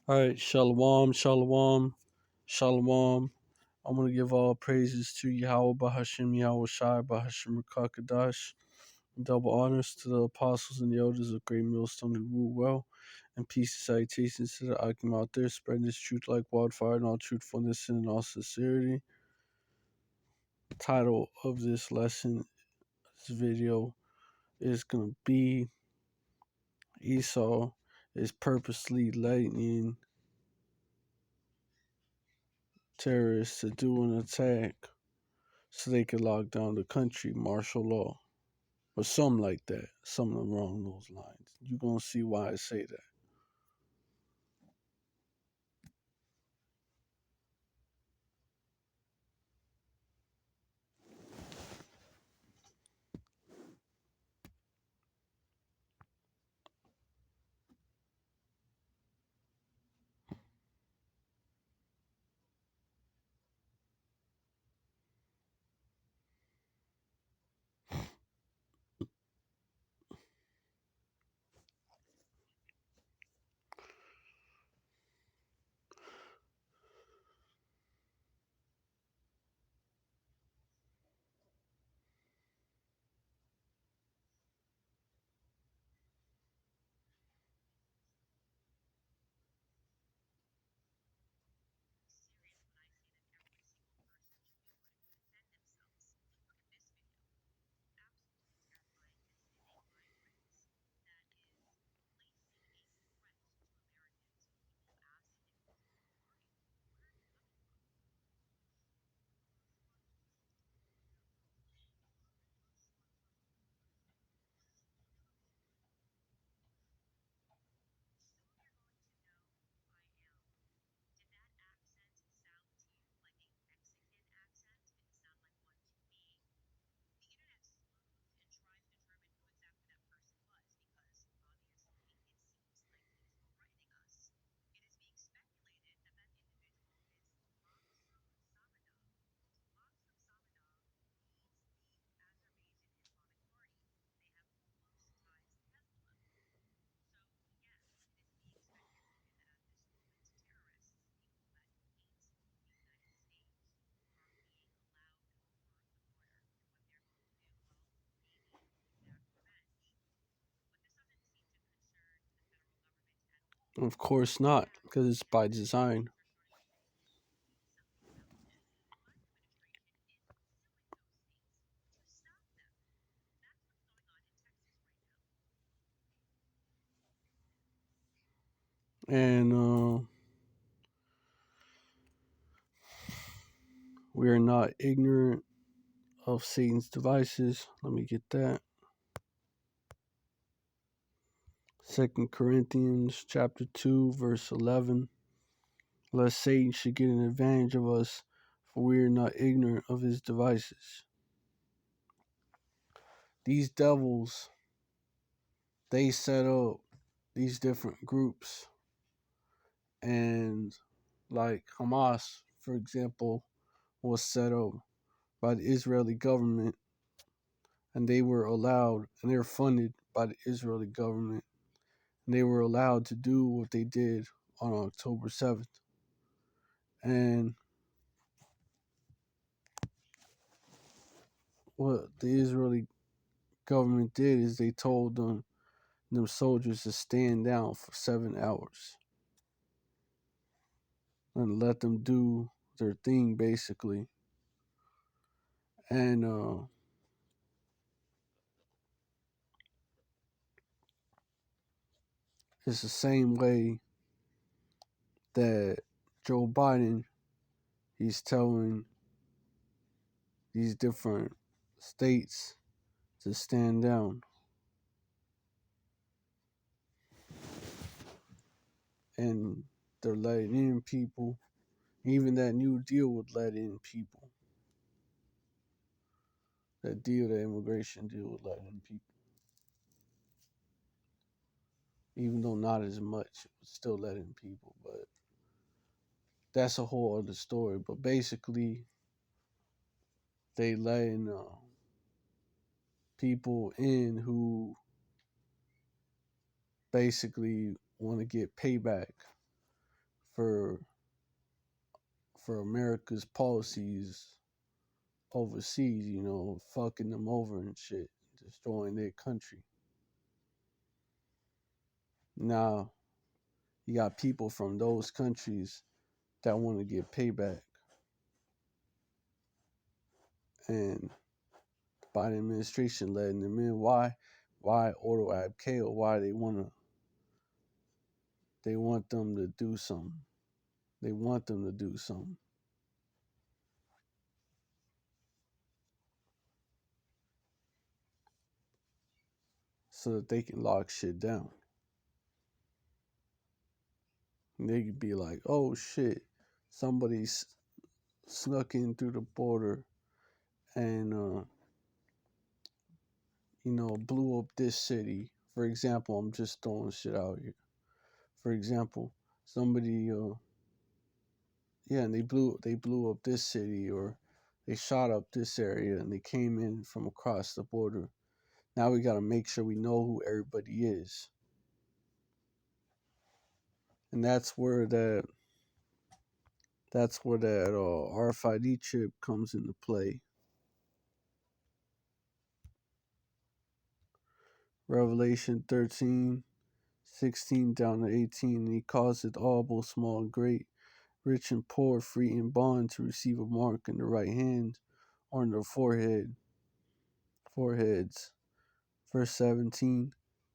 All right, shalom, shalom, shalom. I'm going to give all praises to Yahweh Bahashim, Yahweh Shai, Bahashim Rakakadash. Double honors to the apostles and the elders of Great Millstone who rule well. And peace and salutations to the Akim out there, spreading this truth like wildfire in all truthfulness and in all sincerity. The title of this lesson, this video, is going to be Esau is purposely letting in terrorists to do an attack so they could lock down the country, martial law, or something like that, something along those lines. You're gonna see why I say that. Of course not, because it's by design. And we are not ignorant of Satan's devices. Let me get that. 2 Corinthians chapter 2, verse 11. Lest Satan should get an advantage of us, for we are not ignorant of his devices. These devils, they set up these different groups, and like Hamas, for example, was set up by the Israeli government, and they were allowed, and they were funded by the Israeli government, and they were allowed to do what they did on October 7th. And what the Israeli government did is they told them soldiers to stand down for 7 hours and let them do their thing basically. And it's the same way that Joe Biden, he's telling these different states to stand down. And they're letting in people. Even that new deal would let in people. That deal, that immigration deal would let in people. Even though not as much, it would still let in people. But that's a whole other story. But basically, they letting people in who basically want to get payback for America's policies overseas, fucking them over and shit, destroying their country. Now, you got people from those countries that want to get payback. And the Biden administration letting them in. Why ordo ab chao? Why they want them to do something. They want them to do something. So that they can lock shit down. And they could be like, oh shit, somebody's snuck in through the border and blew up this city. For example, I'm just throwing shit out here. For example, somebody and they blew up this city, or they shot up this area and they came in from across the border. Now we got to make sure we know who everybody is. And that's where that RFID chip comes into play. Revelation 13:16 down to 18. And he causeth all, both small and great, rich and poor, free and bond, to receive a mark in the right hand or in their foreheads. Verse 17.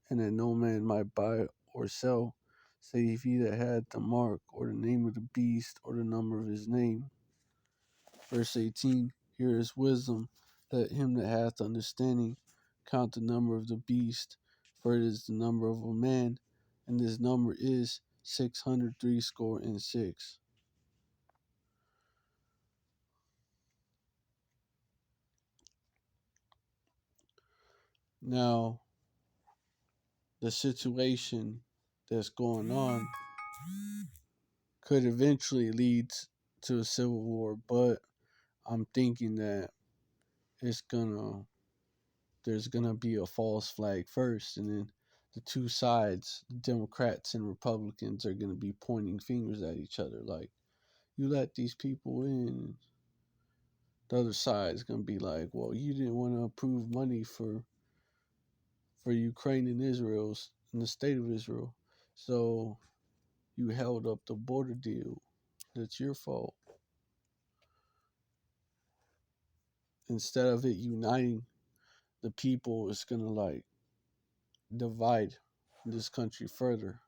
And that no man might buy or sell, save he that had the mark, or the name of the beast, or the number of his name. Verse 18. Here is wisdom. Let him that hath understanding count the number of the beast, for it is the number of a man, and his number is 666. Now, the situation that's going on could eventually lead to a civil war, but I'm thinking that it's gonna there's gonna be a false flag first, and then the two sides, the Democrats and Republicans, are gonna be pointing fingers at each other, like, you let these people in. The other side is gonna be like, well, you didn't want to approve money for Ukraine and Israel's and the state of Israel, so you held up the border deal. That's your fault. Instead of it uniting the people, it's gonna like divide this country further.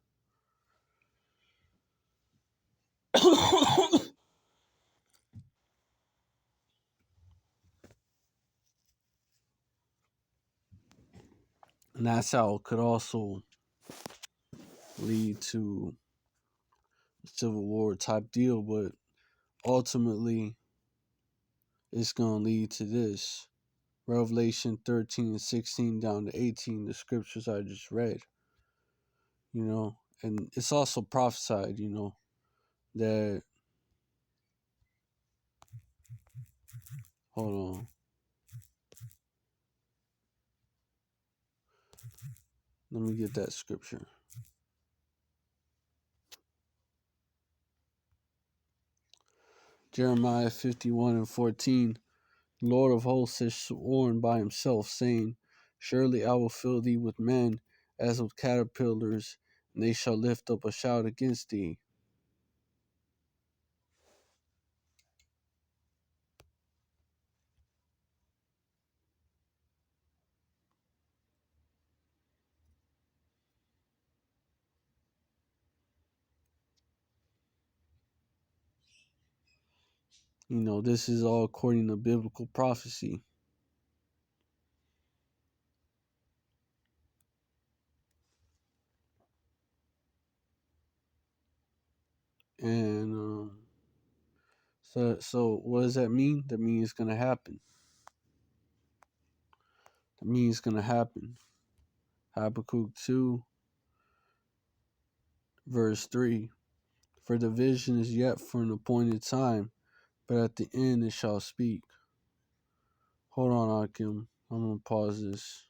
And that's how it could also lead to a civil war type deal, but ultimately it's gonna lead to this. Revelation 13:16 down to 18, the scriptures I just read. And it's also prophesied, that, hold on, let me get that scripture. Jeremiah 51:14. Lord of hosts has sworn by himself, saying, surely I will fill thee with men as with caterpillars, and they shall lift up a shout against thee. This is all according to biblical prophecy. And so what does that mean? That means it's going to happen. That means it's going to happen. Habakkuk 2, verse 3. For the vision is yet for an appointed time, but at the end it shall speak. Hold on, Akim. I'm going to pause this.